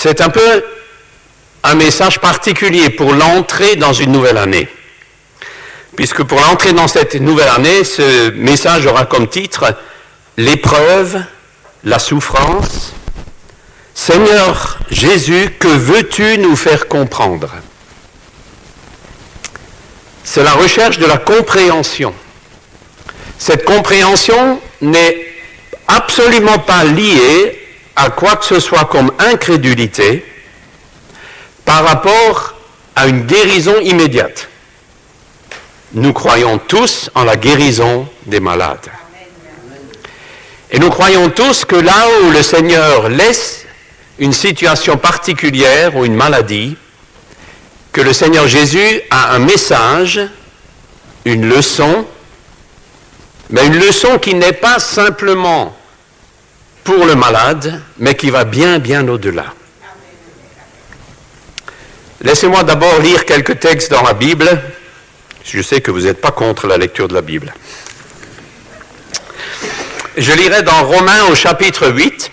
C'est un peu un message particulier pour l'entrée dans une nouvelle année. Puisque pour l'entrée dans cette nouvelle année, ce message aura comme titre « L'épreuve, la souffrance. Seigneur Jésus, que veux-tu nous faire comprendre ?» C'est la recherche de la compréhension. Cette compréhension n'est absolument pas liée à quoi que ce soit comme incrédulité par rapport à une guérison immédiate. Nous croyons tous en la guérison des malades. Et nous croyons tous que là où le Seigneur laisse une situation particulière ou une maladie, que le Seigneur Jésus a un message, une leçon, mais une leçon qui n'est pas simplement pour le malade, mais qui va bien, bien au-delà. Laissez-moi d'abord lire quelques textes dans la Bible. Je sais que vous n'êtes pas contre la lecture de la Bible. Je lirai dans Romains au chapitre 8,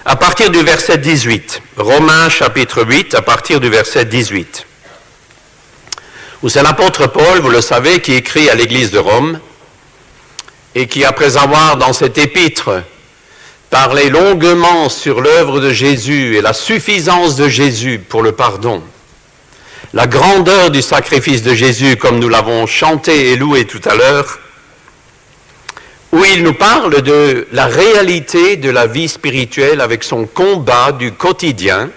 à partir du verset 18. Romains chapitre 8, à partir du verset 18. Où c'est l'apôtre Paul, vous le savez, qui écrit à l'église de Rome, et qui, après avoir dans cet épître parlé longuement sur l'œuvre de Jésus et la suffisance de Jésus pour le pardon, la grandeur du sacrifice de Jésus, comme nous l'avons chanté et loué tout à l'heure, où il nous parle de la réalité de la vie spirituelle avec son combat du quotidien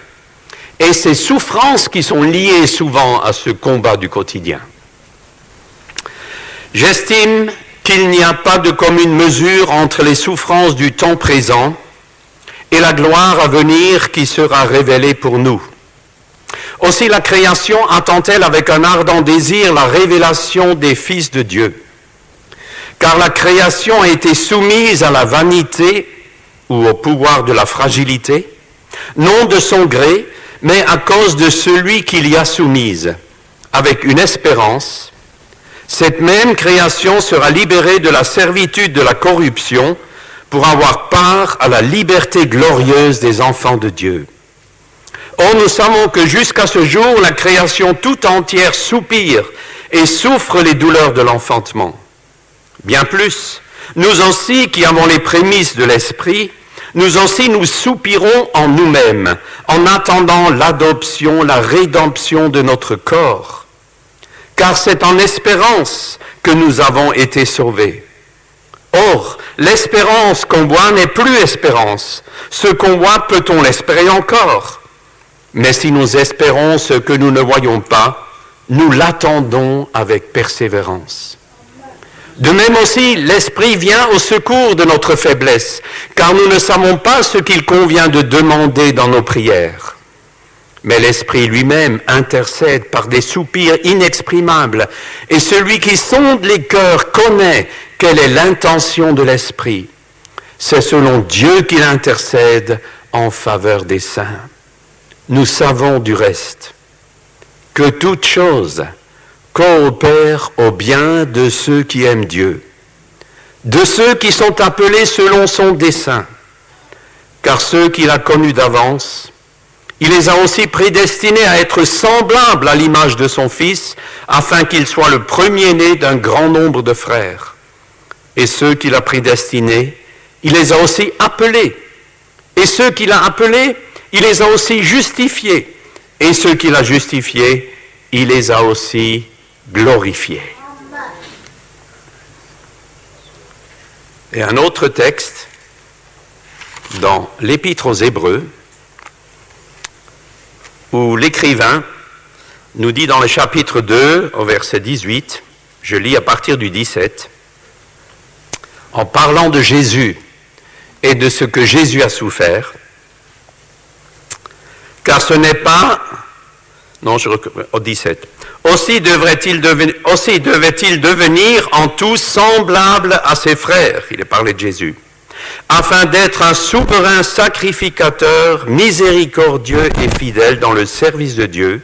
et ses souffrances qui sont liées souvent à ce combat du quotidien. J'estime qu'il n'y a pas de commune mesure entre les souffrances du temps présent et la gloire à venir qui sera révélée pour nous. Aussi la création attend-elle avec un ardent désir la révélation des fils de Dieu. Car la création a été soumise à la vanité ou au pouvoir de la fragilité, non de son gré, mais à cause de celui qui l'y a soumise, avec une espérance. Cette même création sera libérée de la servitude de la corruption pour avoir part à la liberté glorieuse des enfants de Dieu. Or, nous savons que jusqu'à ce jour, la création tout entière soupire et souffre les douleurs de l'enfantement. Bien plus, nous aussi qui avons les prémices de l'Esprit, nous aussi nous soupirons en nous-mêmes, en attendant l'adoption, la rédemption de notre corps. Car c'est en espérance que nous avons été sauvés. Or, l'espérance qu'on voit n'est plus espérance. Ce qu'on voit, peut-on l'espérer encore? Mais si nous espérons ce que nous ne voyons pas, nous l'attendons avec persévérance. De même aussi, l'Esprit vient au secours de notre faiblesse, car nous ne savons pas ce qu'il convient de demander dans nos prières. Mais l'Esprit lui-même intercède par des soupirs inexprimables, et celui qui sonde les cœurs connaît quelle est l'intention de l'Esprit. C'est selon Dieu qu'il intercède en faveur des saints. Nous savons du reste que toute chose coopère au bien de ceux qui aiment Dieu, de ceux qui sont appelés selon son dessein. Car ceux qu'il a connus d'avance, il les a aussi prédestinés à être semblables à l'image de son Fils, afin qu'il soit le premier-né d'un grand nombre de frères. Et ceux qu'il a prédestinés, il les a aussi appelés. Et ceux qu'il a appelés, il les a aussi justifiés. Et ceux qu'il a justifiés, il les a aussi glorifiés. Et un autre texte, dans l'Épître aux Hébreux, où l'écrivain nous dit dans le chapitre 2, au verset 18, je lis à partir du 17, en parlant de Jésus et de ce que Jésus a souffert, car ce n'est pas, au 17, aussi devait-il devenir en tout semblable à ses frères, il est parlé de Jésus, afin d'être un souverain sacrificateur miséricordieux et fidèle dans le service de Dieu,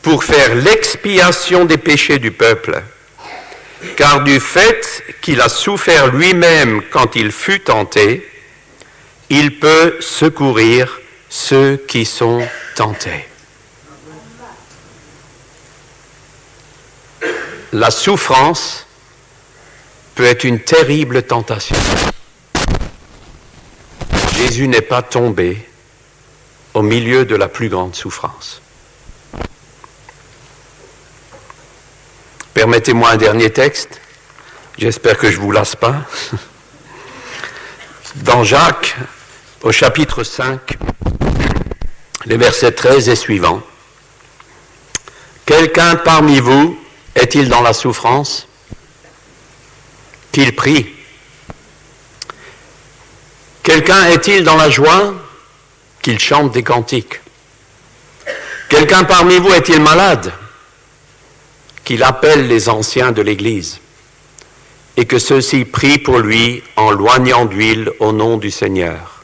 pour faire l'expiation des péchés du peuple. Car du fait qu'il a souffert lui-même quand il fut tenté, il peut secourir ceux qui sont tentés. La souffrance peut être une terrible tentation. Jésus n'est pas tombé au milieu de la plus grande souffrance. Permettez-moi un dernier texte. J'espère que je ne vous lasse pas. Dans Jacques, au chapitre 5, les versets 13 et suivants. Quelqu'un parmi vous est-il dans la souffrance? Qu'il prie. Quelqu'un est-il dans la joie? Qu'il chante des cantiques. Quelqu'un parmi vous est-il malade? Qu'il appelle les anciens de l'Église et que ceux-ci prient pour lui en loignant d'huile au nom du Seigneur.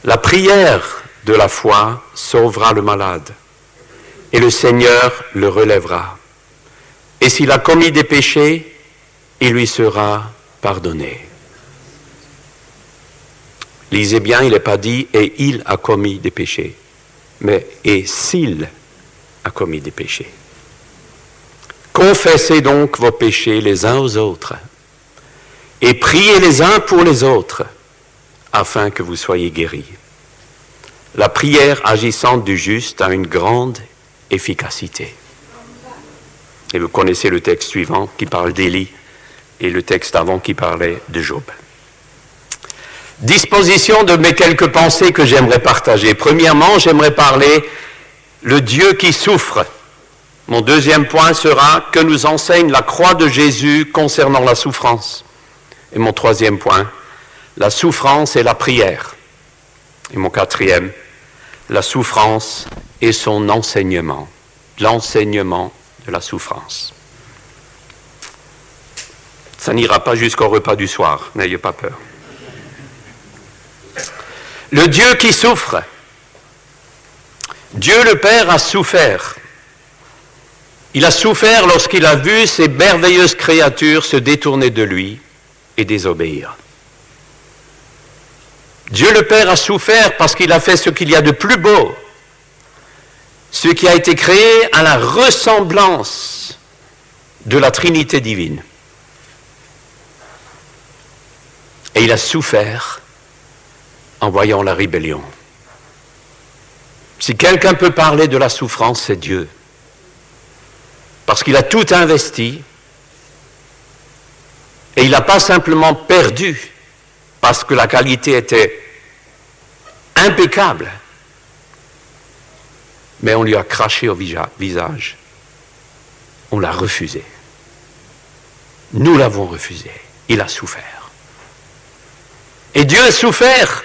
La prière de la foi sauvera le malade et le Seigneur le relèvera. Et s'il a commis des péchés, il lui sera pardonné. Lisez bien, il n'est pas dit « et il a commis des péchés », mais « et s'il a commis des péchés ». Confessez donc vos péchés les uns aux autres et priez les uns pour les autres afin que vous soyez guéris. La prière agissante du juste a une grande efficacité. Et vous connaissez le texte suivant qui parle d'Élie et le texte avant qui parlait de Job. Disposition de mes quelques pensées que j'aimerais partager. Premièrement, j'aimerais parler le Dieu qui souffre. Mon deuxième point sera que nous enseigne la croix de Jésus concernant la souffrance. Et mon troisième point, la souffrance et la prière. Et mon quatrième, la souffrance et son enseignement. L'enseignement de la souffrance. Ça n'ira pas jusqu'au repas du soir, n'ayez pas peur. Le Dieu qui souffre. Dieu le Père a souffert. Il a souffert lorsqu'il a vu ces merveilleuses créatures se détourner de lui et désobéir. Dieu le Père a souffert parce qu'il a fait ce qu'il y a de plus beau, ce qui a été créé à la ressemblance de la Trinité divine. Et il a souffert en voyant la rébellion. Si quelqu'un peut parler de la souffrance, c'est Dieu. Parce qu'il a tout investi et il n'a pas simplement perdu parce que la qualité était impeccable, mais on lui a craché au visage. On l'a refusé. Nous l'avons refusé. Il a souffert. Et Dieu a souffert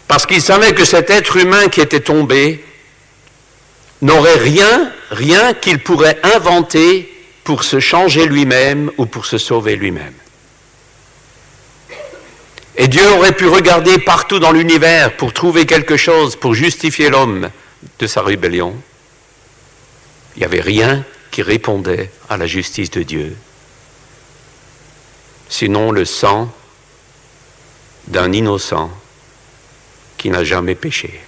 parce qu'il savait que cet être humain qui était tombé n'aurait rien qu'il pourrait inventer pour se changer lui-même ou pour se sauver lui-même. Et Dieu aurait pu regarder partout dans l'univers pour trouver quelque chose pour justifier l'homme de sa rébellion. Il n'y avait rien qui répondait à la justice de Dieu, sinon le sang d'un innocent qui n'a jamais péché.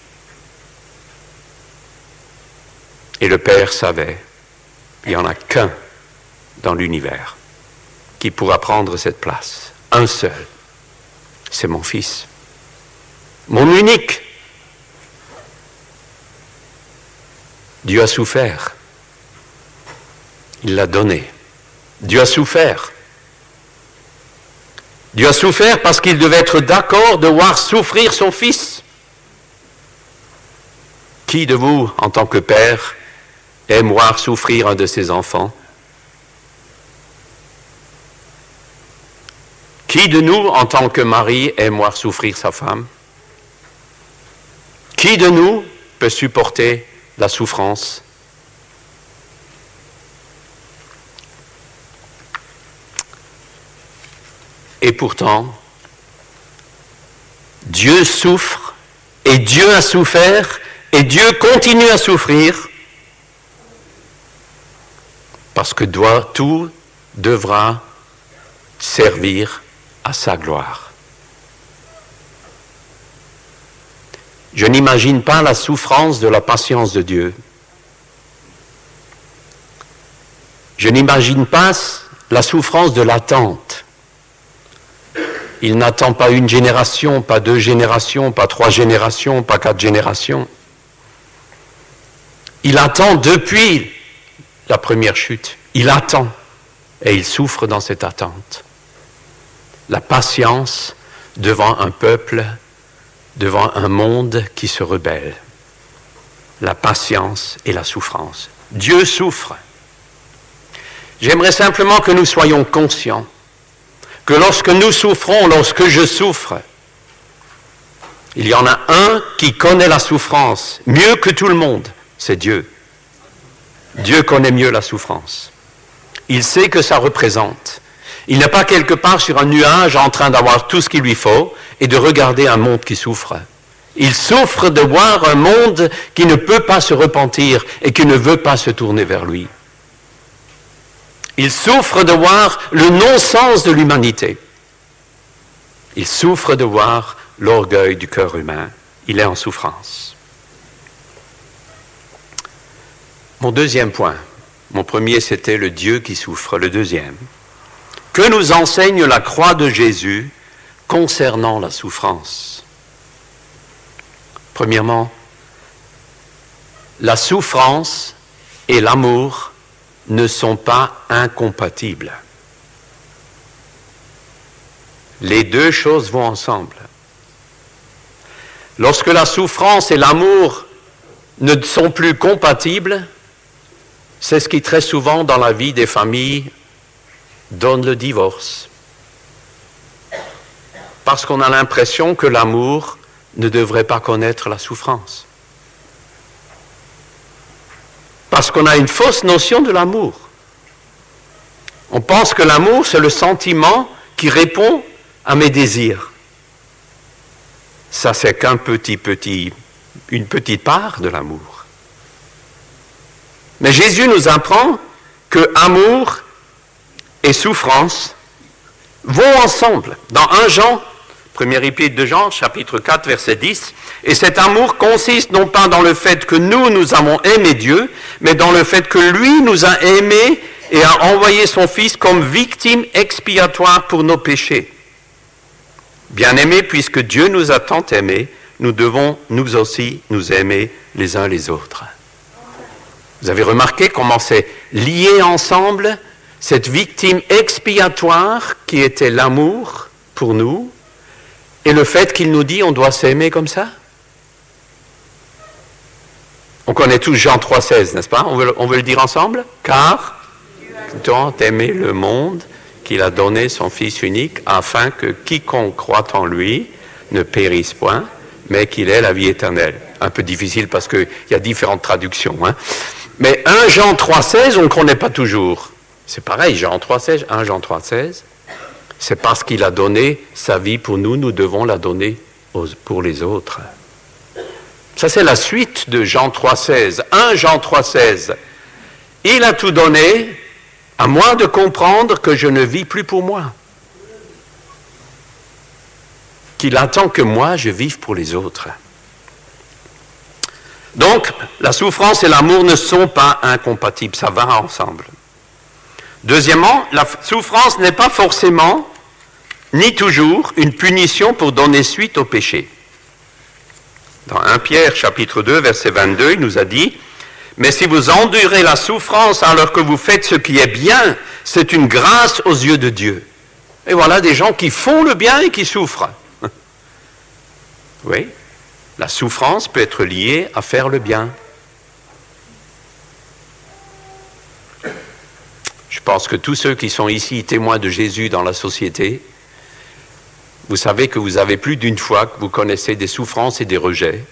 Et le Père savait, il n'y en a qu'un dans l'univers qui pourra prendre cette place. Un seul. C'est mon Fils. Mon unique. Dieu a souffert. Il l'a donné. Dieu a souffert. Dieu a souffert parce qu'il devait être d'accord de voir souffrir son Fils. Qui de vous, en tant que père, aime voir souffrir un de ses enfants? Qui de nous, en tant que mari, aime voir souffrir sa femme? Qui de nous peut supporter la souffrance? Et pourtant, Dieu souffre, et Dieu a souffert, et Dieu continue à souffrir, parce que tout devra servir à sa gloire. Je n'imagine pas la souffrance de la patience de Dieu. Je n'imagine pas la souffrance de l'attente. Il n'attend pas une génération, pas 2 générations, pas 3 générations, pas 4 générations. Il attend depuis la première chute. Il attend et il souffre dans cette attente. La patience devant un peuple, devant un monde qui se rebelle. La patience et la souffrance. Dieu souffre. J'aimerais simplement que nous soyons conscients que lorsque nous souffrons, lorsque je souffre, il y en a un qui connaît la souffrance mieux que tout le monde, c'est Dieu. Dieu connaît mieux la souffrance. Il sait que ça représente. Il n'est pas quelque part sur un nuage en train d'avoir tout ce qu'il lui faut et de regarder un monde qui souffre. Il souffre de voir un monde qui ne peut pas se repentir et qui ne veut pas se tourner vers lui. Il souffre de voir le non-sens de l'humanité. Il souffre de voir l'orgueil du cœur humain. Il est en souffrance. Mon deuxième point. Mon premier, c'était le Dieu qui souffre. Le deuxième. Que nous enseigne la croix de Jésus concernant la souffrance? Premièrement, la souffrance et l'amour ne sont pas incompatibles. Les deux choses vont ensemble. Lorsque la souffrance et l'amour ne sont plus compatibles, c'est ce qui très souvent dans la vie des familles donne le divorce. Parce qu'on a l'impression que l'amour ne devrait pas connaître la souffrance. Parce qu'on a une fausse notion de l'amour. On pense que l'amour, c'est le sentiment qui répond à mes désirs. Ça, c'est une petite part de l'amour. Mais Jésus nous apprend que amour et souffrance vont ensemble. Dans 1 Jean, première épître de Jean, chapitre 4, verset 10, « Et cet amour consiste non pas dans le fait que nous avons aimé Dieu, mais dans le fait que lui nous a aimés et a envoyé son Fils comme victime expiatoire pour nos péchés. Bien-aimés, puisque Dieu nous a tant aimés, nous devons nous aussi nous aimer les uns les autres. » Vous avez remarqué comment c'est lié ensemble, cette victime expiatoire qui était l'amour pour nous, et le fait qu'il nous dit on doit s'aimer comme ça? On connaît tous Jean 3,16, n'est-ce pas? On veut le dire ensemble? Car tant aimé le monde qu'il a donné son Fils unique, afin que quiconque croit en lui ne périsse point, mais qu'il ait la vie éternelle. Un peu difficile parce qu'il y a différentes traductions. Hein? Mais 1 Jean 3,16, on ne connaît pas toujours. C'est pareil, Jean 3,16, 1 Jean 3,16. C'est parce qu'il a donné sa vie pour nous, nous devons la donner pour les autres. Ça, c'est la suite de Jean 3,16. 1 Jean 3,16. Il a tout donné, à moi de comprendre que je ne vis plus pour moi. Qu'il attend que moi, je vive pour les autres. Donc, la souffrance et l'amour ne sont pas incompatibles, ça va ensemble. Deuxièmement, la souffrance n'est pas forcément, ni toujours, une punition pour donner suite au péché. Dans 1 Pierre, chapitre 2, verset 22, il nous a dit « Mais si vous endurez la souffrance alors que vous faites ce qui est bien, c'est une grâce aux yeux de Dieu. » Et voilà des gens qui font le bien et qui souffrent. Oui, la souffrance peut être liée à faire le bien. Je pense que tous ceux qui sont ici témoins de Jésus dans la société, vous savez que vous avez plus d'une fois que vous connaissez des souffrances et des rejets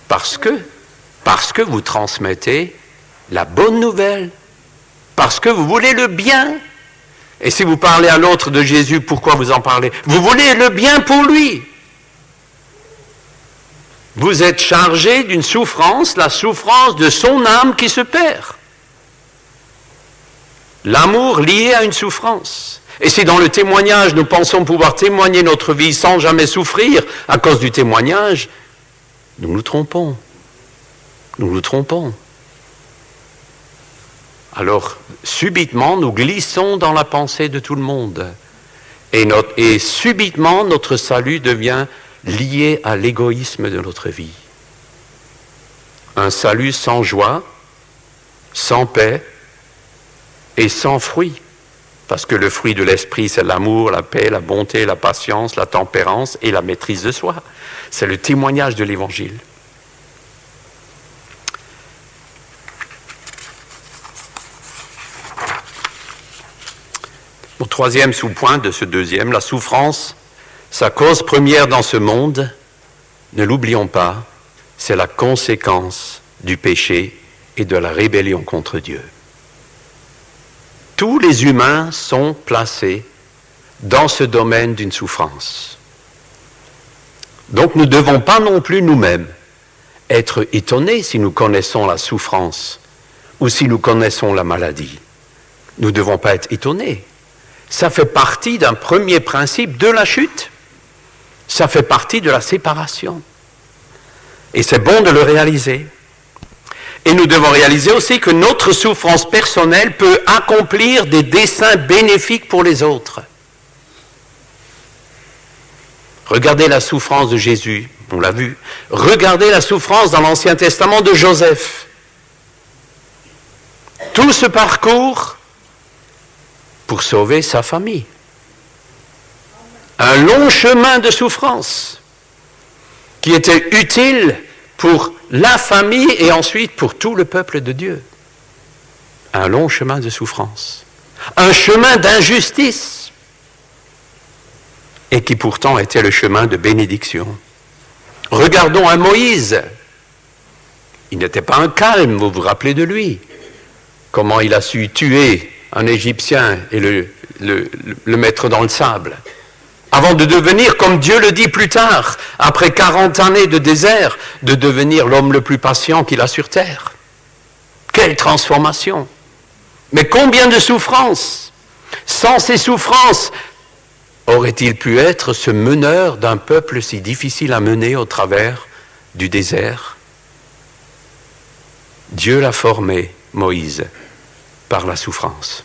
parce que vous transmettez la bonne nouvelle, parce que vous voulez le bien. Et si vous parlez à l'autre de Jésus, pourquoi vous en parlez? Vous voulez le bien pour lui. Vous êtes chargé d'une souffrance, la souffrance de son âme qui se perd. L'amour lié à une souffrance. Et si dans le témoignage, nous pensons pouvoir témoigner notre vie sans jamais souffrir à cause du témoignage, Nous nous trompons. Nous nous trompons. Alors, subitement, nous glissons dans la pensée de tout le monde. Et subitement, notre salut devient lié à l'égoïsme de notre vie. Un salut sans joie, sans paix et sans fruit. Parce que le fruit de l'esprit, c'est l'amour, la paix, la bonté, la patience, la tempérance et la maîtrise de soi. C'est le témoignage de l'Évangile. Au troisième sous-point de ce deuxième, la souffrance, sa cause première dans ce monde, ne l'oublions pas, c'est la conséquence du péché et de la rébellion contre Dieu. Tous les humains sont placés dans ce domaine d'une souffrance. Donc nous ne devons pas non plus nous-mêmes être étonnés si nous connaissons la souffrance ou si nous connaissons la maladie. Nous ne devons pas être étonnés. Ça fait partie d'un premier principe de la chute. Ça fait partie de la séparation. Et c'est bon de le réaliser. Et nous devons réaliser aussi que notre souffrance personnelle peut accomplir des desseins bénéfiques pour les autres. Regardez la souffrance de Jésus, on l'a vu. Regardez la souffrance dans l'Ancien Testament de Joseph. Tout ce parcours pour sauver sa famille. Un long chemin de souffrance qui était utile pour la famille et ensuite pour tout le peuple de Dieu. Un long chemin de souffrance. Un chemin d'injustice. Et qui pourtant était le chemin de bénédiction. Regardons à Moïse. Il n'était pas un calme, vous vous rappelez de lui. Comment il a su tuer un Égyptien et le mettre dans le sable. Avant de devenir, comme Dieu le dit plus tard, après 40 années de désert, de devenir l'homme le plus patient qu'il a sur terre. Quelle transformation! Mais combien de souffrances! Sans ces souffrances, aurait-il pu être ce meneur d'un peuple si difficile à mener au travers du désert? Dieu l'a formé, Moïse, par la souffrance.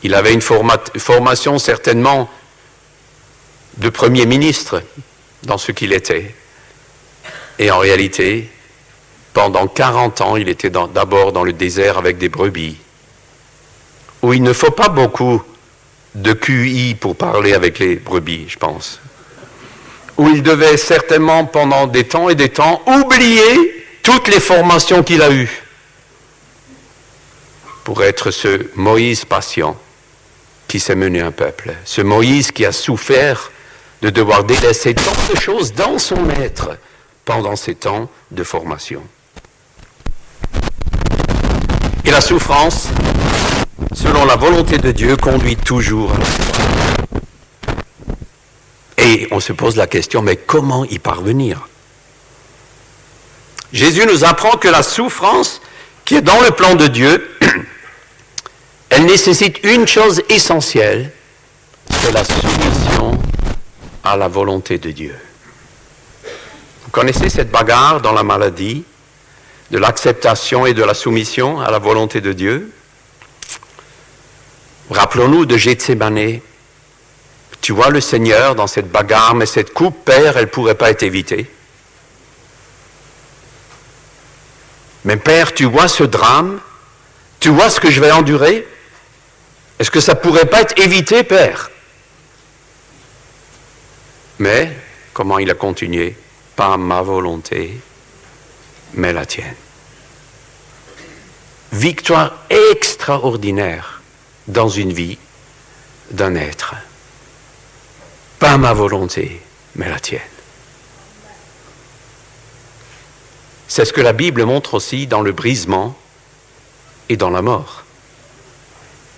Il avait une formation certainement de Premier ministre dans ce qu'il était. Et en réalité, pendant 40 ans, il était d'abord dans le désert avec des brebis, où il ne faut pas beaucoup de QI pour parler avec les brebis, je pense. Où il devait certainement, pendant des temps et des temps, oublier toutes les formations qu'il a eues pour être ce Moïse patient qui s'est mené un peuple. Ce Moïse qui a souffert de devoir délaisser tant de choses dans son être pendant ces temps de formation. Et la souffrance, selon la volonté de Dieu, conduit toujours à la foi. Et on se pose la question, mais comment y parvenir? Jésus nous apprend que la souffrance qui est dans le plan de Dieu, elle nécessite une chose essentielle, c'est la soumission à la volonté de Dieu. Vous connaissez cette bagarre dans la maladie, de l'acceptation et de la soumission à la volonté de Dieu? Rappelons-nous de Gethsémanée. Tu vois le Seigneur dans cette bagarre, mais cette coupe, Père, elle ne pourrait pas être évitée. Mais Père, tu vois ce drame? Tu vois ce que je vais endurer? Est-ce que ça ne pourrait pas être évité, Père? Mais, comment il a continué? Pas ma volonté, mais la tienne. Victoire extraordinaire dans une vie d'un être. Pas ma volonté, mais la tienne. C'est ce que la Bible montre aussi dans le brisement et dans la mort.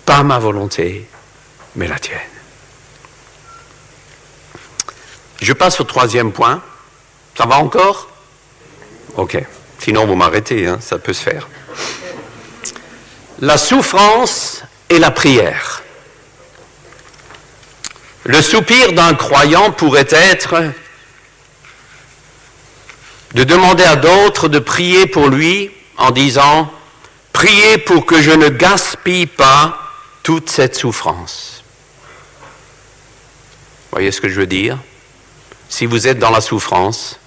Pas ma volonté, mais la tienne. Je passe au troisième point. Ça va encore? Ok. Sinon, vous m'arrêtez, hein, ça peut se faire. La souffrance et la prière. Le soupir d'un croyant pourrait être de demander à d'autres de prier pour lui en disant « Priez pour que je ne gaspille pas toute cette souffrance. » Voyez ce que je veux dire? Si vous êtes dans la souffrance,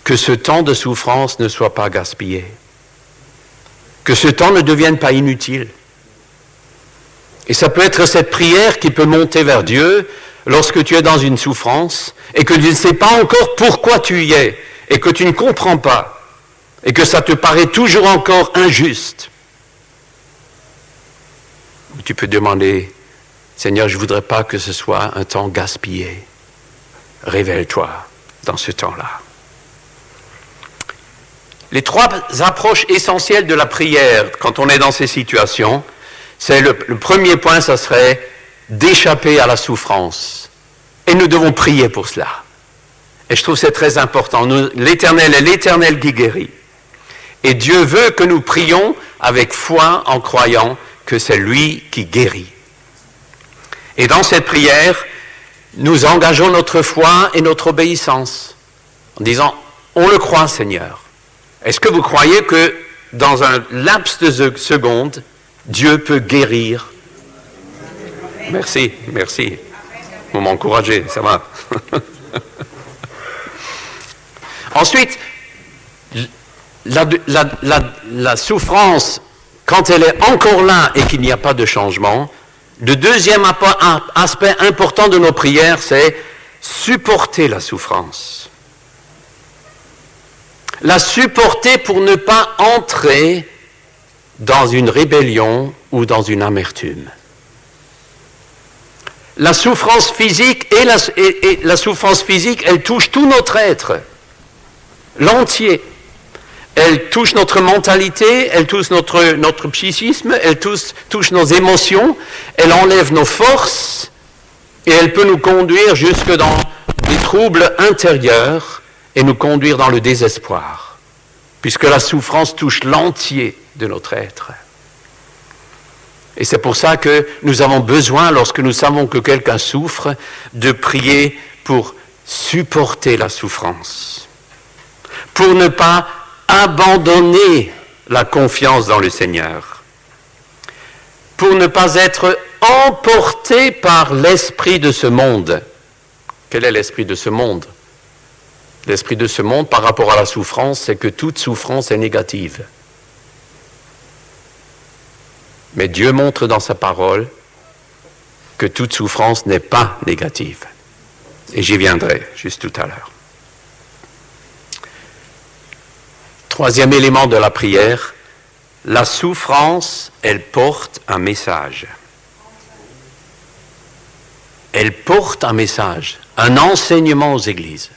que ce temps de souffrance ne soit pas gaspillé. Que ce temps ne devienne pas inutile. Et ça peut être cette prière qui peut monter vers Dieu lorsque tu es dans une souffrance et que tu ne sais pas encore pourquoi tu y es et que tu ne comprends pas et que ça te paraît toujours encore injuste. Tu peux demander, Seigneur, je ne voudrais pas que ce soit un temps gaspillé. Révèle-toi dans ce temps-là. Les trois approches essentielles de la prière quand on est dans ces situations, c'est le premier point, ça serait d'échapper à la souffrance. Et nous devons prier pour cela. Et je trouve que c'est très important. L'Éternel est l'Éternel qui guérit. Et Dieu veut que nous prions avec foi en croyant que c'est lui qui guérit. Et dans cette prière, nous engageons notre foi et notre obéissance en disant, on le croit Seigneur. Est-ce que vous croyez que dans un laps de seconde, Dieu peut guérir? Merci, merci. Vous m'encouragez, ça va. Ensuite, la souffrance, quand elle est encore là et qu'il n'y a pas de changement, le deuxième aspect important de nos prières, c'est supporter la souffrance. La supporter pour ne pas entrer dans une rébellion ou dans une amertume. La souffrance physique et la souffrance physique, elle touche tout notre être, l'entier. Elle touche notre mentalité, elle touche notre psychisme, elle touche nos émotions, elle enlève nos forces et elle peut nous conduire jusque dans des troubles intérieurs et nous conduire dans le désespoir, puisque la souffrance touche l'entier de notre être. Et c'est pour ça que nous avons besoin, lorsque nous savons que quelqu'un souffre, de prier pour supporter la souffrance, pour ne pas abandonner la confiance dans le Seigneur, pour ne pas être emporté par l'esprit de ce monde. Quel est l'esprit de ce monde? L'esprit de ce monde par rapport à la souffrance, c'est que toute souffrance est négative. Mais Dieu montre dans sa parole que toute souffrance n'est pas négative. Et j'y viendrai juste tout à l'heure. Troisième élément de la prière, la souffrance, elle porte un message. Elle porte un message, un enseignement aux églises.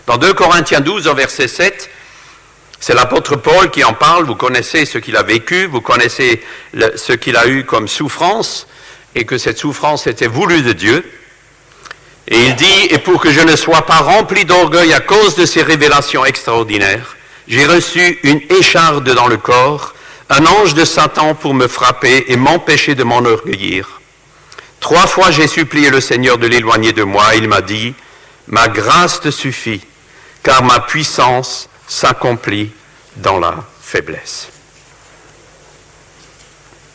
Dans 2 Corinthiens 12, au verset 7, c'est l'apôtre Paul qui en parle. Vous connaissez ce qu'il a vécu, vous connaissez ce qu'il a eu comme souffrance, et que cette souffrance était voulue de Dieu. Et il dit, « Et pour que je ne sois pas rempli d'orgueil à cause de ces révélations extraordinaires, j'ai reçu une écharde dans le corps, un ange de Satan pour me frapper et m'empêcher de m'enorgueillir. 3 fois j'ai supplié le Seigneur de l'éloigner de moi. Il m'a dit, « Ma grâce te suffit, car ma puissance s'accomplit dans la faiblesse. »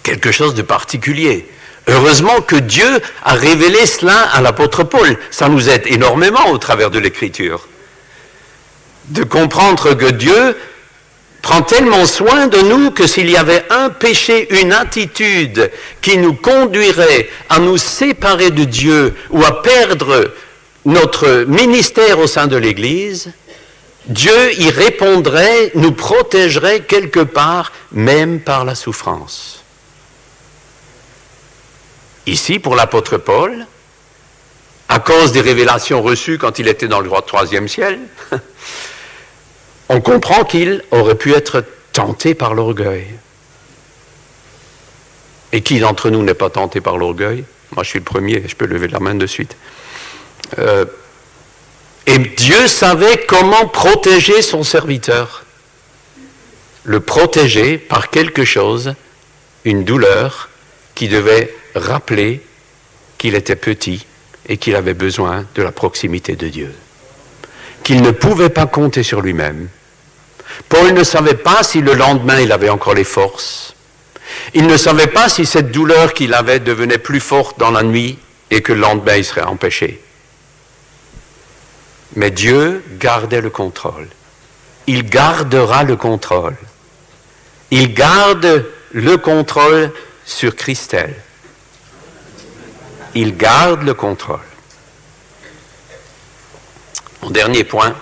Quelque chose de particulier. Heureusement que Dieu a révélé cela à l'apôtre Paul. Ça nous aide énormément au travers de l'Écriture. De comprendre que Dieu prend tellement soin de nous que s'il y avait un péché, une attitude qui nous conduirait à nous séparer de Dieu ou à perdre notre ministère au sein de l'Église, Dieu y répondrait, nous protégerait quelque part, même par la souffrance. Ici, pour l'apôtre Paul, à cause des révélations reçues quand il était dans le 3e ciel, on comprend qu'il aurait pu être tenté par l'orgueil. Et qui d'entre nous n'est pas tenté par l'orgueil? Moi, je suis le premier, je peux lever la main de suite. Et Dieu savait comment protéger son serviteur. Le protéger par quelque chose, une douleur, qui devait rappeler qu'il était petit et qu'il avait besoin de la proximité de Dieu. qu'il ne pouvait pas compter sur lui-même. Paul ne savait pas si le lendemain il avait encore les forces. Il ne savait pas si cette douleur qu'il avait devenait plus forte dans la nuit et que le lendemain il serait empêché. Mais Dieu gardait le contrôle. Il gardera le contrôle. Il garde le contrôle sur Christelle. Il garde le contrôle. Mon dernier point,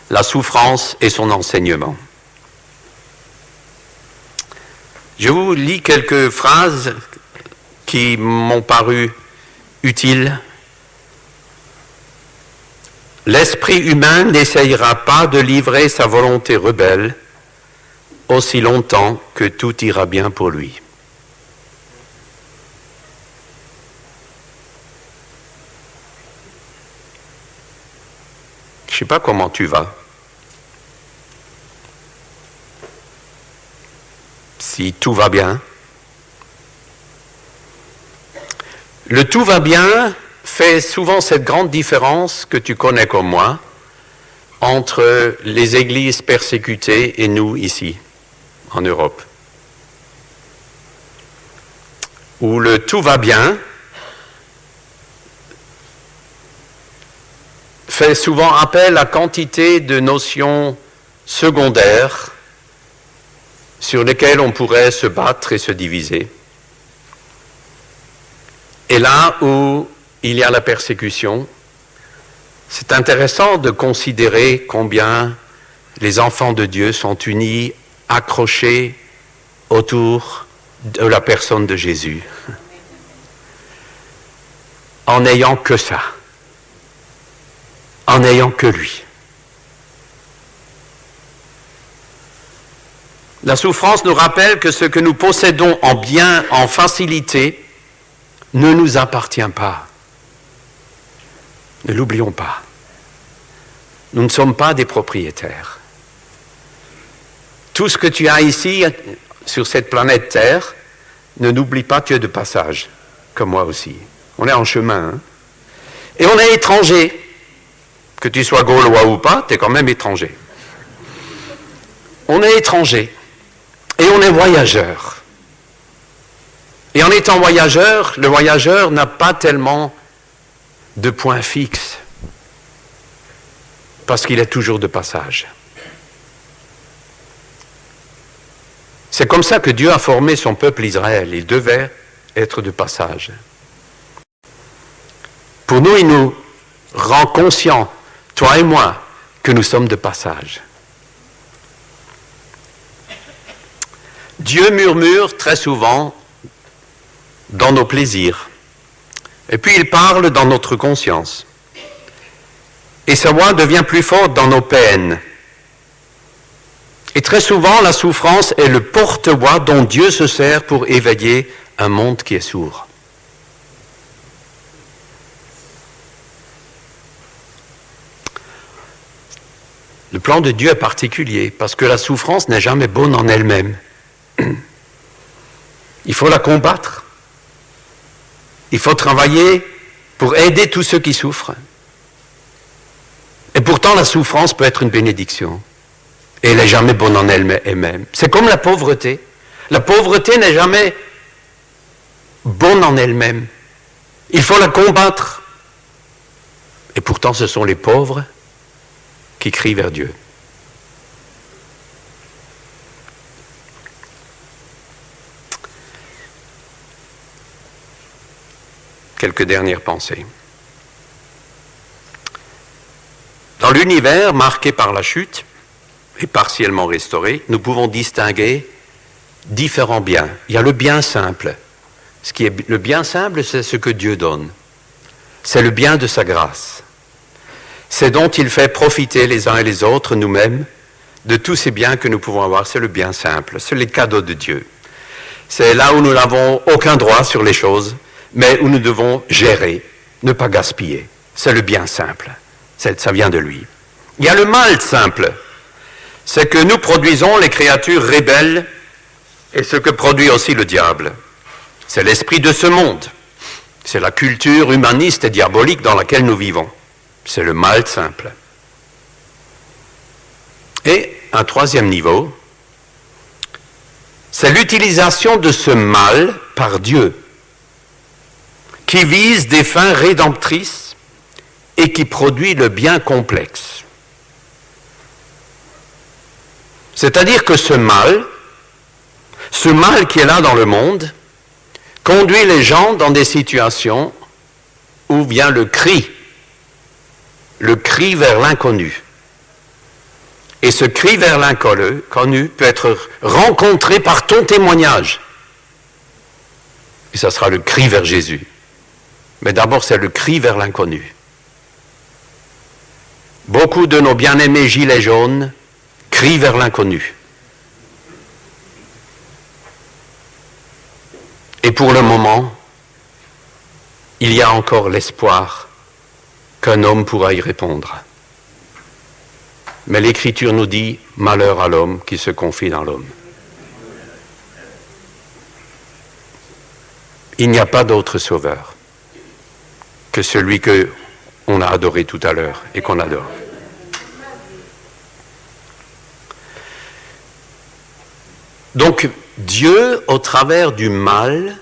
la souffrance et son enseignement. Je vous lis quelques phrases qui m'ont paru utiles. L'esprit humain n'essayera pas de livrer sa volonté rebelle aussi longtemps que tout ira bien pour lui. Je ne sais pas comment tu vas. Si tout va bien. Le tout va bien fait souvent cette grande différence que tu connais comme moi entre les églises persécutées et nous ici, en Europe. Où le tout va bien fait souvent appel à quantité de notions secondaires sur lesquelles on pourrait se battre et se diviser. Et là où il y a la persécution, c'est intéressant de considérer combien les enfants de Dieu sont unis, accrochés autour de la personne de Jésus, en n'ayant que ça, en n'ayant que lui. La souffrance nous rappelle que ce que nous possédons en bien, en facilité, ne nous appartient pas. Ne l'oublions pas. Nous ne sommes pas des propriétaires. Tout ce que tu as ici, sur cette planète Terre, ne n'oublie pas, tu es de passage, comme moi aussi. On est en chemin. Hein? Et on est étranger. Que tu sois gaulois ou pas, tu es quand même étranger. On est étranger. Et on est voyageur. Et en étant voyageur, le voyageur n'a pas tellement de point fixe, parce qu'il est toujours de passage. C'est comme ça que Dieu a formé son peuple Israël. Il devait être de passage. Pour nous, il nous rend conscients, toi et moi, que nous sommes de passage. Dieu murmure très souvent dans nos plaisirs. Et puis il parle dans notre conscience. Et sa voix devient plus forte dans nos peines. Et très souvent, la souffrance est le porte-voix dont Dieu se sert pour éveiller un monde qui est sourd. Le plan de Dieu est particulier parce que la souffrance n'est jamais bonne en elle-même. Il faut la combattre. Il faut travailler pour aider tous ceux qui souffrent. Et pourtant, la souffrance peut être une bénédiction. Et elle n'est jamais bonne en elle-même. C'est comme la pauvreté. La pauvreté n'est jamais bonne en elle-même. Il faut la combattre. Et pourtant, ce sont les pauvres qui crient vers Dieu. Quelques dernières pensées. Dans l'univers marqué par la chute et partiellement restauré, nous pouvons distinguer différents biens. Il y a le bien simple. Le bien simple, c'est ce que Dieu donne. C'est le bien de sa grâce. C'est dont il fait profiter les uns et les autres, nous-mêmes, de tous ces biens que nous pouvons avoir. C'est le bien simple. C'est les cadeaux de Dieu. C'est là où nous n'avons aucun droit sur les choses, mais où nous devons gérer, ne pas gaspiller. C'est le bien simple. Ça vient de lui. Il y a le mal simple. C'est que nous produisons les créatures rebelles et ce que produit aussi le diable. C'est l'esprit de ce monde. C'est la culture humaniste et diabolique dans laquelle nous vivons. C'est le mal simple. Et un troisième niveau, c'est l'utilisation de ce mal par Dieu, qui vise des fins rédemptrices et qui produit le bien complexe. C'est-à-dire que ce mal qui est là dans le monde, conduit les gens dans des situations où vient le cri vers l'inconnu. Et ce cri vers l'inconnu peut être rencontré par ton témoignage. Et ça sera le cri vers Jésus. Mais d'abord, c'est le cri vers l'inconnu. Beaucoup de nos bien-aimés gilets jaunes crient vers l'inconnu. Et pour le moment, il y a encore l'espoir qu'un homme pourra y répondre. Mais l'Écriture nous dit « Malheur à l'homme qui se confie dans l'homme ». Il n'y a pas d'autre sauveur que celui qu'on a adoré tout à l'heure et qu'on adore. Donc, Dieu, au travers du mal,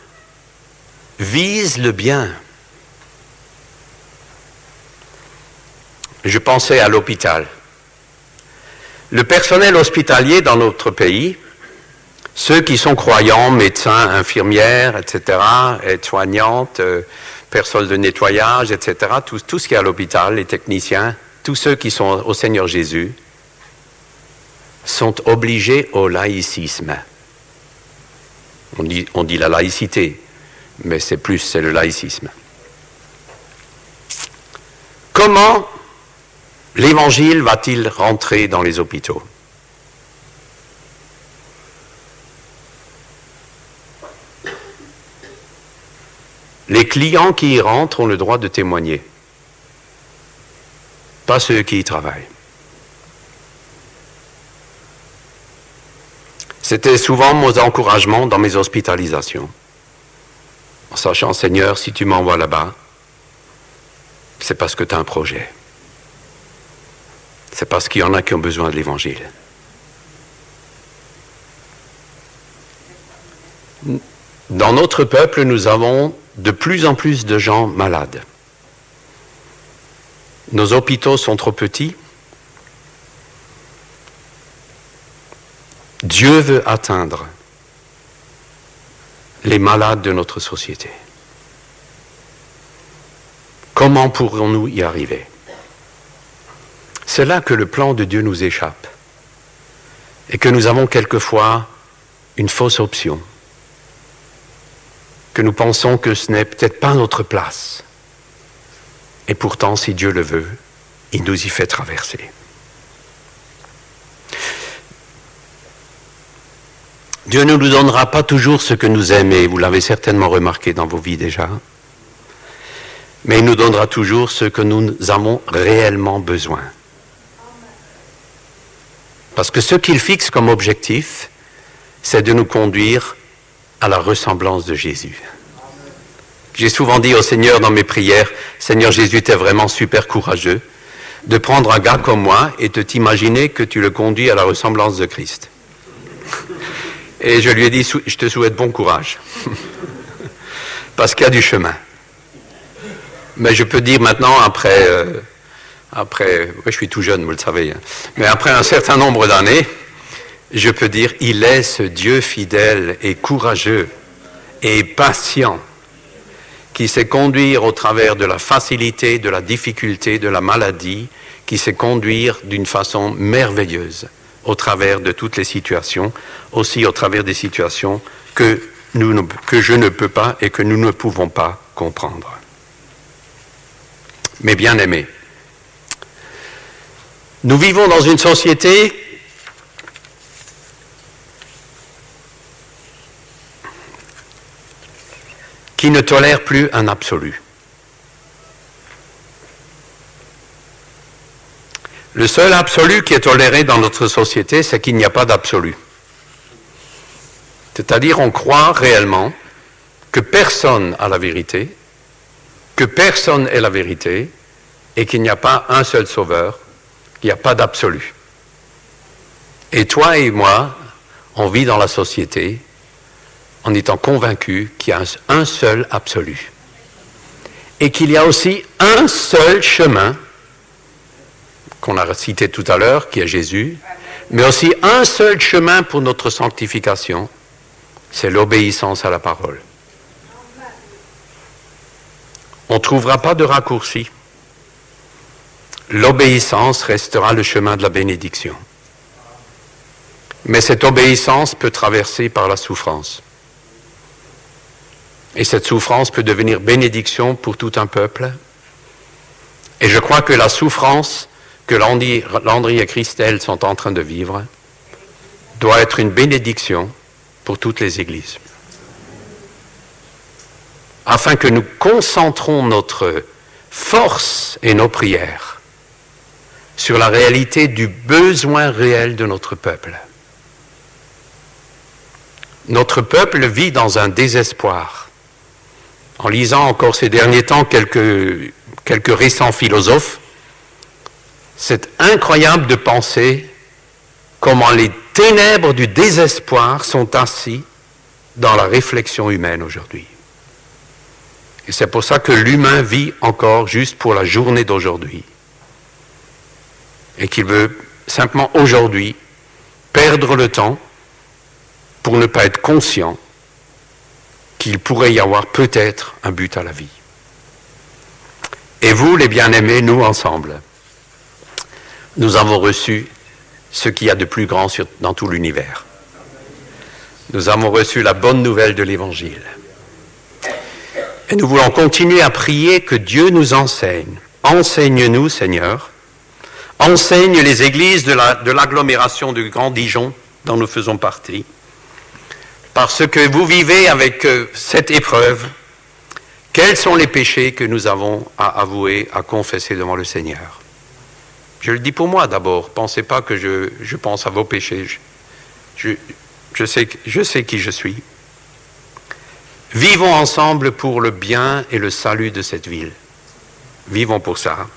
vise le bien. Je pensais à l'hôpital. Le personnel hospitalier dans notre pays, ceux qui sont croyants, médecins, infirmières, etc., aides-soignantes, personnel de nettoyage, etc., tout ce qui est à l'hôpital, les techniciens, tous ceux qui sont au Seigneur Jésus, sont obligés au laïcisme. On dit la laïcité, mais c'est le laïcisme. Comment l'Évangile va-t-il rentrer dans les hôpitaux? Les clients qui y rentrent ont le droit de témoigner, pas ceux qui y travaillent. C'était souvent mon encouragement dans mes hospitalisations, en sachant, Seigneur, si tu m'envoies là-bas, c'est parce que tu as un projet. C'est parce qu'il y en a qui ont besoin de l'Évangile. Dans notre peuple, nous avons de plus en plus de gens malades. Nos hôpitaux sont trop petits. Dieu veut atteindre les malades de notre société. Comment pourrons-nous y arriver? C'est là que le plan de Dieu nous échappe et que nous avons quelquefois une fausse option, que nous pensons que ce n'est peut-être pas notre place. Et pourtant, si Dieu le veut, il nous y fait traverser. Dieu ne nous donnera pas toujours ce que nous aimons, vous l'avez certainement remarqué dans vos vies déjà, mais il nous donnera toujours ce que nous avons réellement besoin. Parce que ce qu'il fixe comme objectif, c'est de nous conduire à la ressemblance de Jésus. J'ai souvent dit au Seigneur dans mes prières, Seigneur Jésus, tu es vraiment super courageux de prendre un gars comme moi et de t'imaginer que tu le conduis à la ressemblance de Christ. Et je lui ai dit, je te souhaite bon courage. Parce qu'il y a du chemin. Mais je peux dire maintenant, après, je suis tout jeune, vous le savez, hein, mais après un certain nombre d'années, je peux dire, il est ce Dieu fidèle et courageux et patient qui sait conduire au travers de la facilité, de la difficulté, de la maladie, qui sait conduire d'une façon merveilleuse au travers de toutes les situations, aussi au travers des situations que je ne peux pas et que nous ne pouvons pas comprendre. Mes bien-aimés, nous vivons dans une société qui ne tolère plus un absolu. Le seul absolu qui est toléré dans notre société, c'est qu'il n'y a pas d'absolu. C'est-à-dire, on croit réellement que personne a la vérité, que personne est la vérité, et qu'il n'y a pas un seul sauveur, qu'il n'y a pas d'absolu. Et toi et moi, on vit dans la société en étant convaincus qu'il y a un seul absolu. Et qu'il y a aussi un seul chemin, qu'on a cité tout à l'heure, qui est Jésus, mais aussi un seul chemin pour notre sanctification, c'est l'obéissance à la parole. On ne trouvera pas de raccourci. L'obéissance restera le chemin de la bénédiction. Mais cette obéissance peut traverser par la souffrance. Et cette souffrance peut devenir bénédiction pour tout un peuple. Et je crois que la souffrance que Landry et Christelle sont en train de vivre doit être une bénédiction pour toutes les églises. Afin que nous concentrons notre force et nos prières sur la réalité du besoin réel de notre peuple. Notre peuple vit dans un désespoir. En lisant encore ces derniers temps quelques récents philosophes, c'est incroyable de penser comment les ténèbres du désespoir sont assis dans la réflexion humaine aujourd'hui. Et c'est pour ça que l'humain vit encore juste pour la journée d'aujourd'hui. Et qu'il veut simplement aujourd'hui perdre le temps pour ne pas être conscient qu'il pourrait y avoir peut-être un but à la vie. Et vous, les bien-aimés, nous ensemble, nous avons reçu ce qu'il y a de plus grand dans tout l'univers. Nous avons reçu la bonne nouvelle de l'Évangile. Et nous voulons continuer à prier que Dieu nous enseigne. Enseigne-nous, Seigneur. Enseigne les églises de l'agglomération du Grand Dijon dont nous faisons partie. Parce que vous vivez avec cette épreuve, quels sont les péchés que nous avons à avouer, à confesser devant le Seigneur? Je le dis pour moi d'abord, pensez pas que je pense à vos péchés, je sais qui je suis. Vivons ensemble pour le bien et le salut de cette ville. Vivons pour ça.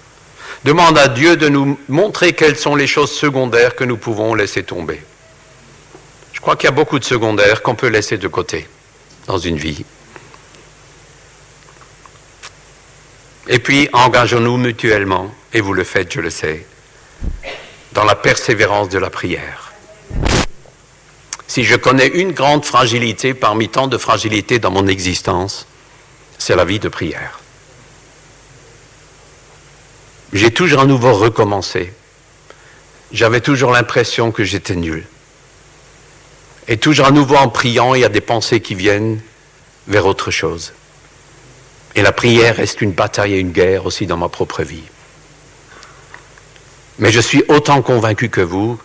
Demande à Dieu de nous montrer quelles sont les choses secondaires que nous pouvons laisser tomber. Je crois qu'il y a beaucoup de secondaires qu'on peut laisser de côté dans une vie. Et puis, engageons-nous mutuellement, et vous le faites, je le sais, dans la persévérance de la prière. Si je connais une grande fragilité parmi tant de fragilités dans mon existence, c'est la vie de prière. J'ai toujours à nouveau recommencé. J'avais toujours l'impression que j'étais nul. Et toujours à nouveau en priant, il y a des pensées qui viennent vers autre chose. Et la prière reste une bataille et une guerre aussi dans ma propre vie. Mais je suis autant convaincu que vous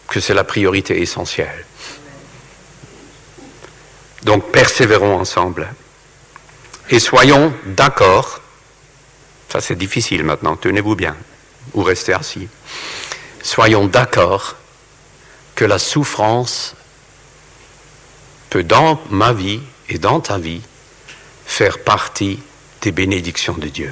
que c'est la priorité essentielle. Donc persévérons ensemble. Et soyons d'accord, ça c'est difficile maintenant, tenez-vous bien, ou restez assis. Soyons d'accord que la souffrance peut dans ma vie et dans ta vie faire partie des bénédictions de Dieu.